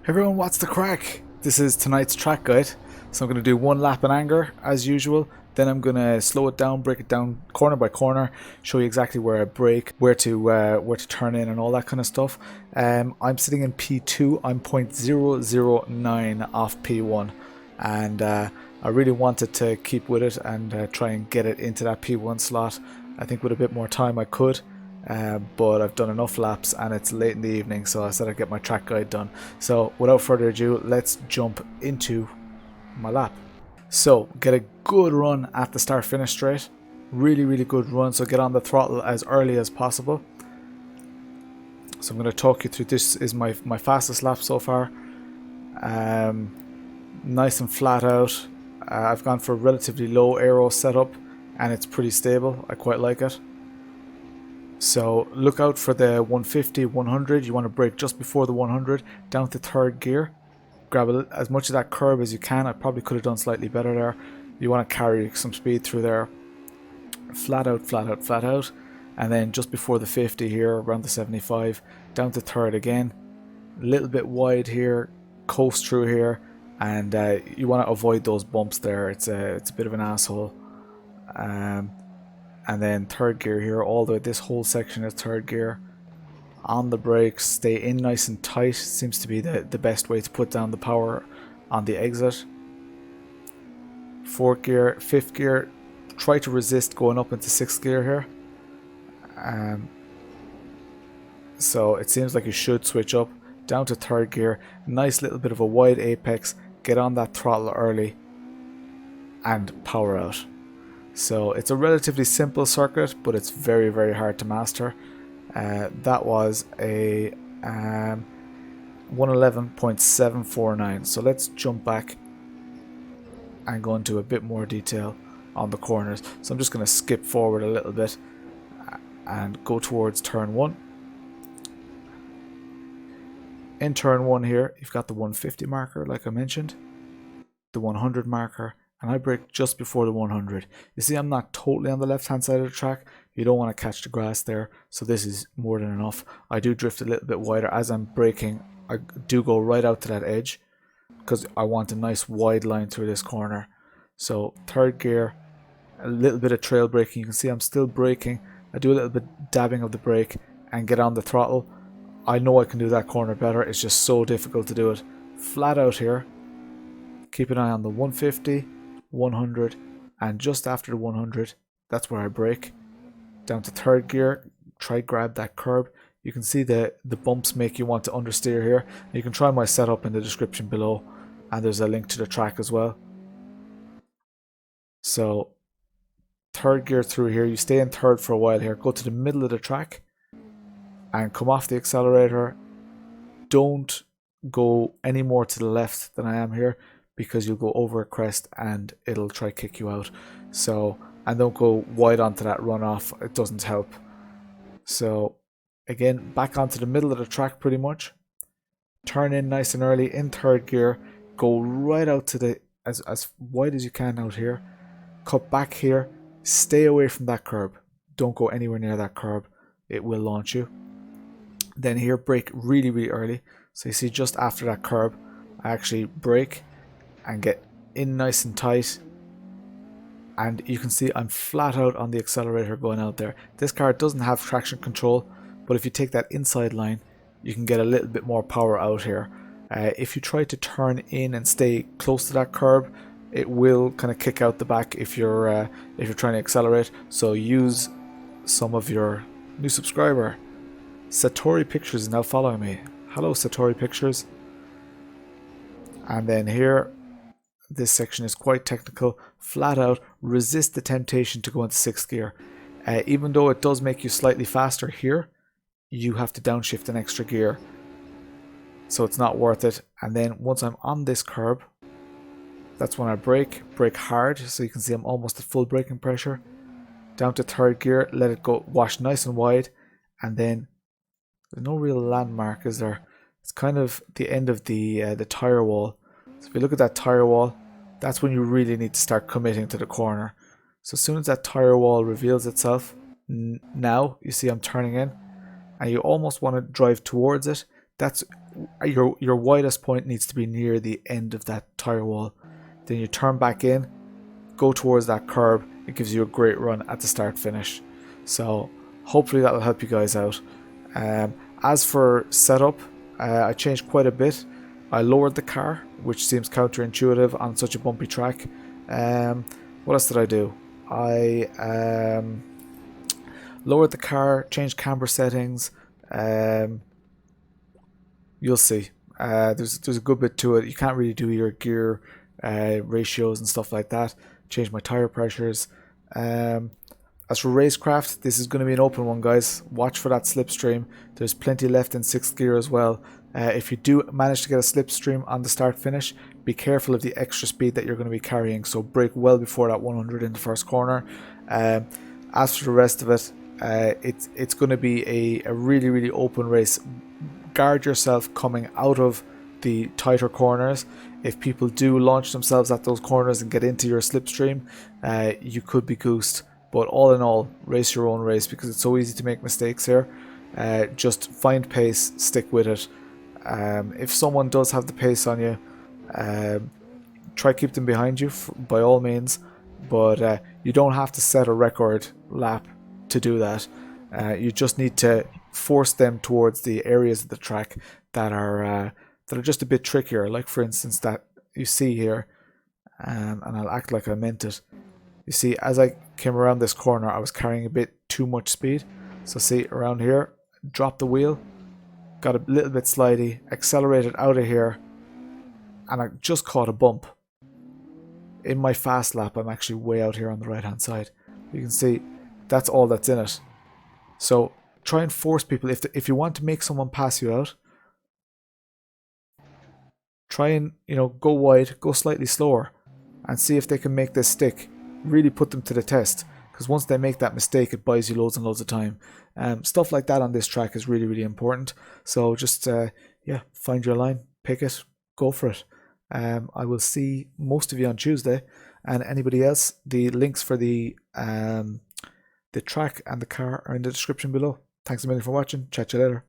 Everyone, what's the crack? This is tonight's track guide. So I'm going to do one lap in anger as usual. Then I'm going to slow it down, break it down corner by corner, show you exactly where I brake, where to turn in, and all that kind of stuff. I'm sitting in P2. I'm 0.009 off P1, and I really wanted to keep with it and try and get it into that P1 slot. I think with a bit more time I could. But I've done enough laps and it's late in the evening, so I said I'd get my track guide done. So without further ado, let's jump into my lap. So get a good run at the start finish straight. Really good run, so get on the throttle as early as possible. So I'm going to talk you through, this is my fastest lap so far. Nice and flat out. I've gone for a relatively low aero setup and it's pretty stable. I quite like it. So look out for the 150, 100. You want to brake just before the 100, down to third gear. Grab as much of that curb as you can. I probably could have done slightly better there. You want to carry some speed through there. Flat out. And then just before the 50 here, around the 75, down to third again. A little bit wide here, coast through here. And you want to avoid those bumps there. It's a bit of an asshole. And then third gear here, all the way, this whole section is third gear. On the brakes, stay in nice and tight, seems to be the best way to put down the power on the exit. Fourth gear, fifth gear, try to resist going up into sixth gear here. So it seems like you should switch up, down to third gear, nice little bit of a wide apex, get on that throttle early and power out. So it's a relatively simple circuit, but it's very hard to master. That was a 111.749. So let's jump back and go into a bit more detail on the corners. So I'm just going to skip forward a little bit and go towards turn 1. In turn 1 here, you've got the 150 marker, like I mentioned, the 100 marker, and I brake just before the 100. You see, I'm not totally on the left hand side of the track. You don't want to catch the grass there, so this is more than enough. I do drift a little bit wider as I'm braking. I do go right out to that edge because I want a nice wide line through this corner. So third gear, a little bit of trail braking. You can see I'm still braking. I do a little bit dabbing of the brake and get on the throttle. I know I can do that corner better. It's just so difficult to do it. Flat out here. Keep an eye on the 150. 100, and just after the 100, that's where I brake. Down to third gear, try grab that curb. You can see the bumps make you want to understeer here. You can try my setup in the description below, and there's a link to the track as well. So third gear through here, you stay in third for a while here, go to the middle of the track and come off the accelerator. Don't go any more to the left than I am here, because you'll go over a crest and it'll try kick you out. So, and don't go wide onto that runoff, it doesn't help. So again, back onto the middle of the track pretty much. Turn in nice and early in third gear, go right out to the as wide as you can out here. Cut back here, stay away from that curb. Don't go anywhere near that curb, it will launch you. Then here, brake really early. So you see just after that curb, I actually brake and get in nice and tight, and you can see I'm flat out on the accelerator going out there. This car doesn't have traction control, but if you take that inside line, you can get a little bit more power out here. If you try to turn in and stay close to that curb, it will kind of kick out the back if you're trying to accelerate. So use some of your new subscriber. Satori Pictures is now following me. Hello Satori Pictures. And then here, this section is quite technical. Flat out, resist the temptation to go into sixth gear. Even though it does make you slightly faster here, you have to downshift an extra gear. So it's not worth it. And then once I'm on this curb, that's when I brake hard. So you can see I'm almost at full braking pressure. Down to third gear, let it go, wash nice and wide. And then there's no real landmark, is there? It's kind of the end of the tire wall. So if you look at that tire wall, that's when you really need to start committing to the corner. So as soon as that tire wall reveals itself, now you see I'm turning in, and you almost want to drive towards it. That's your widest point needs to be near the end of that tire wall. Then you turn back in, go towards that curb. It gives you a great run at the start finish. So hopefully that will help you guys out. As for setup, I changed quite a bit. I lowered the car, which seems counterintuitive on such a bumpy track. What else did I do? I lowered the car, changed camber settings. You'll see. There's a good bit to it. You can't really do your gear ratios and stuff like that. Change my tire pressures. As for racecraft, this is going to be an open one, guys. Watch for that slipstream. There's plenty left in 6th gear as well. If you do manage to get a slipstream on the start finish, be careful of the extra speed that you're going to be carrying. So brake well before that 100 in the first corner. As for the rest of it, it's going to be a really, really open race. Guard yourself coming out of the tighter corners. If people do launch themselves at those corners and get into your slipstream, you could be goosed. But all in all, race your own race because it's so easy to make mistakes here. Just find pace, stick with it. If someone does have the pace on you, try keep them behind you by all means. But you don't have to set a record lap to do that. You just need to force them towards the areas of the track that are just a bit trickier. Like for instance that you see here, and I'll act like I meant it. You see, as I came around this corner, I was carrying a bit too much speed. So see, around here, dropped the wheel, got a little bit slidey, accelerated out of here, and I just caught a bump. In my fast lap, I'm actually way out here on the right hand side. You can see that's all that's in it. So try and force people, if you want to make someone pass you out, try and go wide, go slightly slower, and see if they can make this stick. Really put them to the test, because once they make that mistake, it buys you loads and loads of time. Stuff like that on this track is really, really important. So just find your line, pick it, go for it. I will see most of you on Tuesday, and anybody else, the links for the track and the car are in the description below. Thanks a million for watching. Chat to you later.